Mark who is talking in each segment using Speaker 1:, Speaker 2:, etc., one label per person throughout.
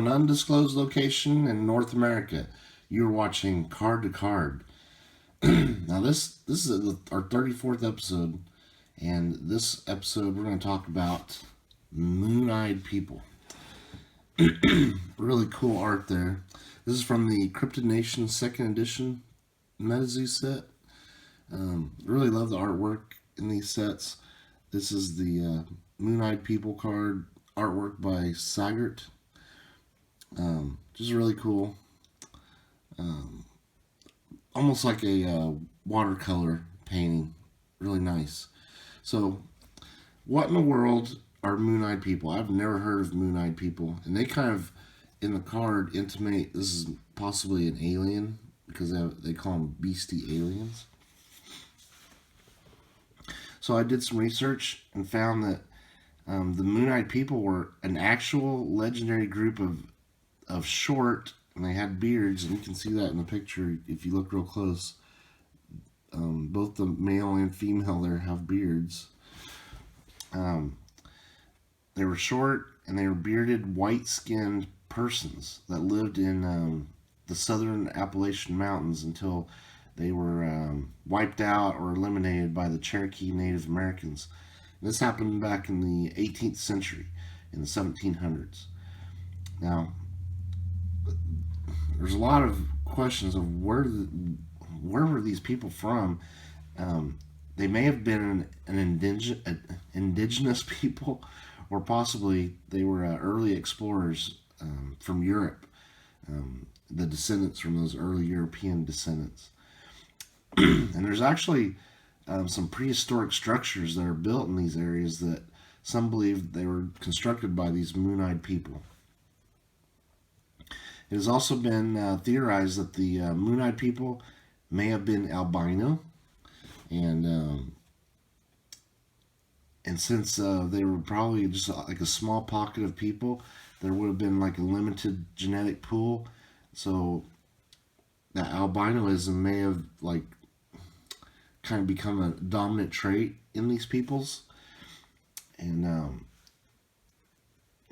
Speaker 1: an undisclosed location in North America. You're watching Card to Card. Now this is our 34th episode, and this episode we're going to talk about moon-eyed people. Really cool art there. This is from the Cryptid Nation second edition Metazoo set. Really love the artwork in these sets. This is the Moon-Eyed People card, artwork by Sagert. Just really cool. Almost like a watercolor painting. Really nice. So, what in the world are moon-eyed people? I've never heard of moon-eyed people. And they kind of, in the card, intimate this is possibly an alien, because they call them beastie aliens. So I did some research and found that the moon-eyed people were an actual legendary group of short, and they had beards, and you can see that in the picture if you look real close. Both the male and female there have beards. They were short, and they were bearded, white-skinned persons that lived in the southern Appalachian Mountains until they were wiped out or eliminated by the Cherokee Native Americans. And this happened back in the 18th century, in the 1700s. Now, there's a lot of questions of where were these people from. They may have been an indigenous people, or possibly they were early explorers from Europe, the descendants from those early European descendants. And there's actually some prehistoric structures that are built in these areas that some believe they were constructed by these moon-eyed people. It has also been theorized that the moon-eyed people may have been albino, and since they were probably just like a small pocket of people, there would have been like a limited genetic pool. So that albinoism may have like kind of become a dominant trait in these peoples.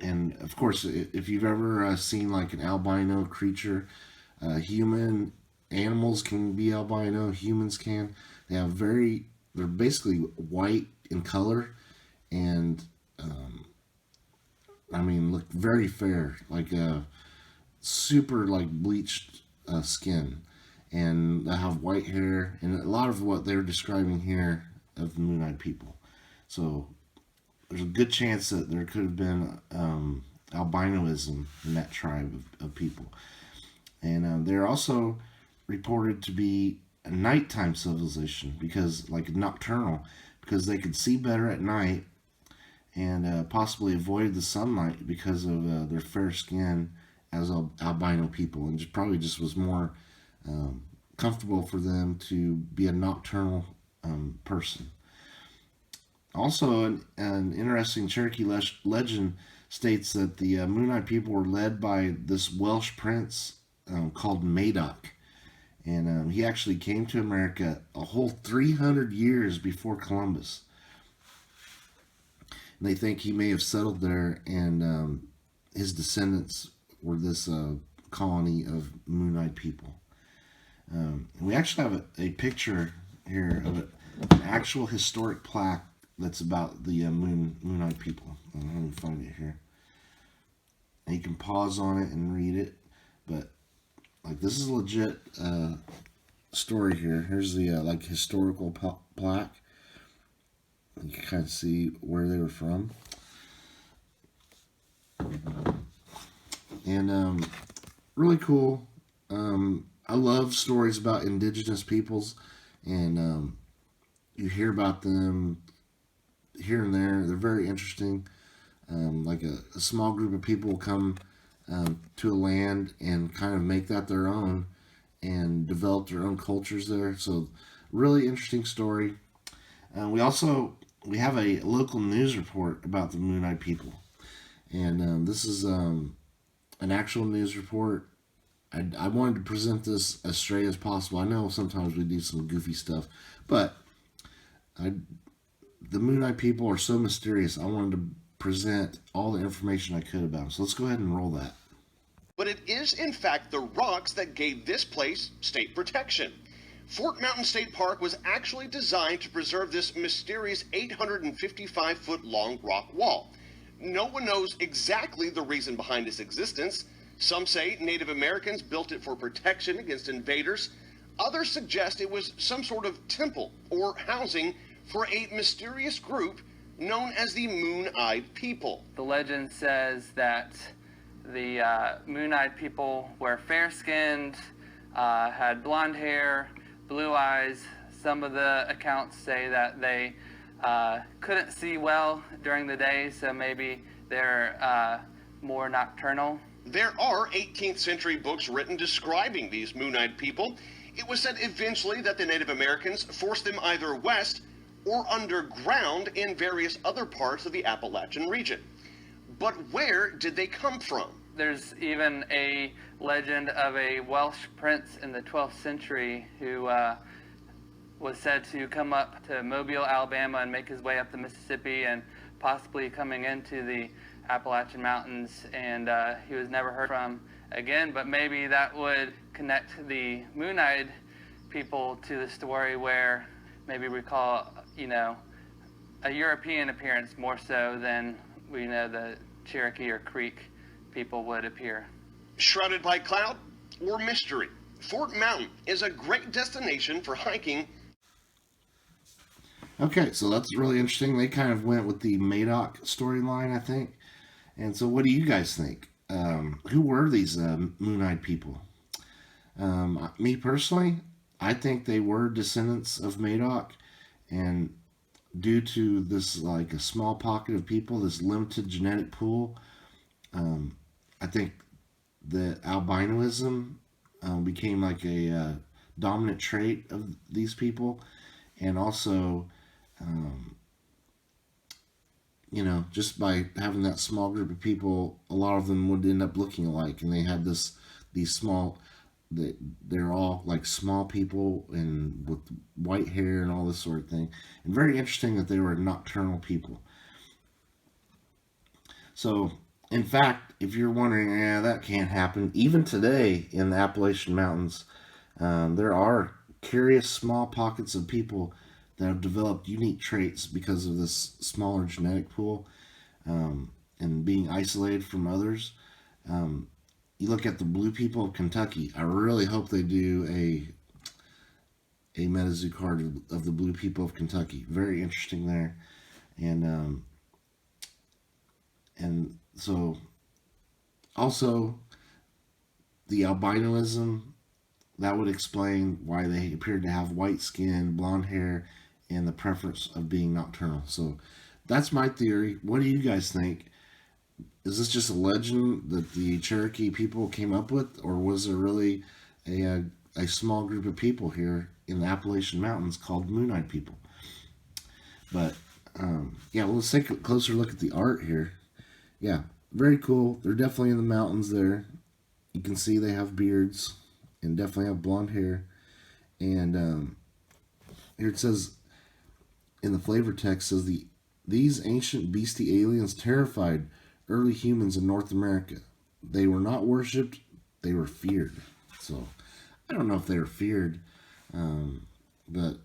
Speaker 1: And of course, if you've ever seen like an albino creature, animals can be albino, humans can. They're basically white in color, and look very fair, like a super like bleached skin, and they have white hair, and a lot of what they're describing here of the moon-eyed people. So there's a good chance that there could have been albinoism in that tribe of people. And they're also reported to be a nighttime civilization, because like nocturnal, because they could see better at night, and possibly avoided the sunlight because of their fair skin as albino people, and probably just was more comfortable for them to be a nocturnal person. Also, an interesting Cherokee legend states that the moon-eyed people were led by this Welsh prince called Madoc. And he actually came to America a whole 300 years before Columbus. And they think he may have settled there, and his descendants were this colony of moon-eyed people. We actually have a picture here of an actual historic plaque that's about the moon-eyed people. Let me find it here. And you can pause on it and read it, but like this is a legit story here. Here's the like historical plaque. You can kind of see where they were from, and really cool. I love stories about indigenous peoples, and you hear about them here and there. They're very interesting. Like a small group of people will come to a land and kind of make that their own and develop their own cultures there. So really interesting story. We have a local news report about the moon-eyed people, and this is an actual news report. I wanted to present this as straight as possible. I know sometimes we do some goofy stuff, but the moon-eyed people are so mysterious. I wanted to present all the information I could about them. So let's go ahead and roll that.
Speaker 2: but it is in fact the rocks that gave this place state protection. Fort Mountain State Park was actually designed to preserve this mysterious 855-foot long rock wall. No one knows exactly the reason behind its existence. Some say Native Americans built it for protection against invaders. Others suggest it was some sort of temple or housing for a mysterious group known as the Moon-Eyed People.
Speaker 3: The legend says that the Moon-Eyed People were fair-skinned, had blonde hair, blue eyes. Some of the accounts say that they couldn't see well during the day, so maybe they're more nocturnal.
Speaker 2: There are 18th century books written describing these Moon-Eyed People. It was said eventually that the Native Americans forced them either west or underground in various other parts of the Appalachian region. But where did they come from?
Speaker 3: There's even a legend of a Welsh prince in the 12th century who was said to come up to Mobile, Alabama, and make his way up the Mississippi and possibly coming into the Appalachian Mountains, and he was never heard from again. But maybe that would connect the Moon-Eyed People to the story, where maybe we call, a European appearance more so than we know the Cherokee or Creek people would appear.
Speaker 2: Shrouded by cloud or mystery, Fort Mountain is a great destination for hiking.
Speaker 1: Okay, so that's really interesting. They kind of went with the Madoc storyline, I think. And so, what do you guys think? Who were these Moon-Eyed People? Me personally, I think they were descendants of Madoc, and due to this, like, a small pocket of people, this limited genetic pool, I think the albinoism became like a dominant trait of these people, and also, just by having that small group of people, a lot of them would end up looking alike, and they had these small. They're all like small people and with white hair and all this sort of thing. And very interesting that they were nocturnal people. So, in fact, if you're wondering, that can't happen, even today in the Appalachian Mountains, there are curious small pockets of people that have developed unique traits because of this smaller genetic pool, and being isolated from others. You look at the Blue People of Kentucky. I really hope they do a MetaZoo card of the Blue People of Kentucky. Very interesting there, and so also the albinoism, that would explain why they appeared to have white skin, blonde hair, and the preference of being nocturnal. So that's my theory. What do you guys think? Is this just a legend that the Cherokee people came up with, or was there really a small group of people here in the Appalachian Mountains called Moon-Eyed People? But let's take a closer look at the art here. Yeah, very cool. They're definitely in the mountains there. You can see they have beards and definitely have blonde hair. And here it says in the flavor text, says these ancient beastie aliens terrified early humans in North America. They were not worshipped, they were feared. So I don't know if they were feared, but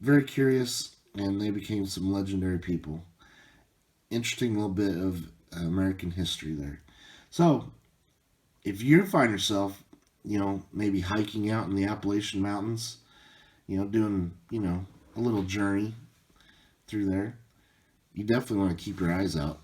Speaker 1: very curious, and they became some legendary people. Interesting little bit of American history there. So if you find yourself, maybe hiking out in the Appalachian Mountains, doing, a little journey through there, you definitely want to keep your eyes out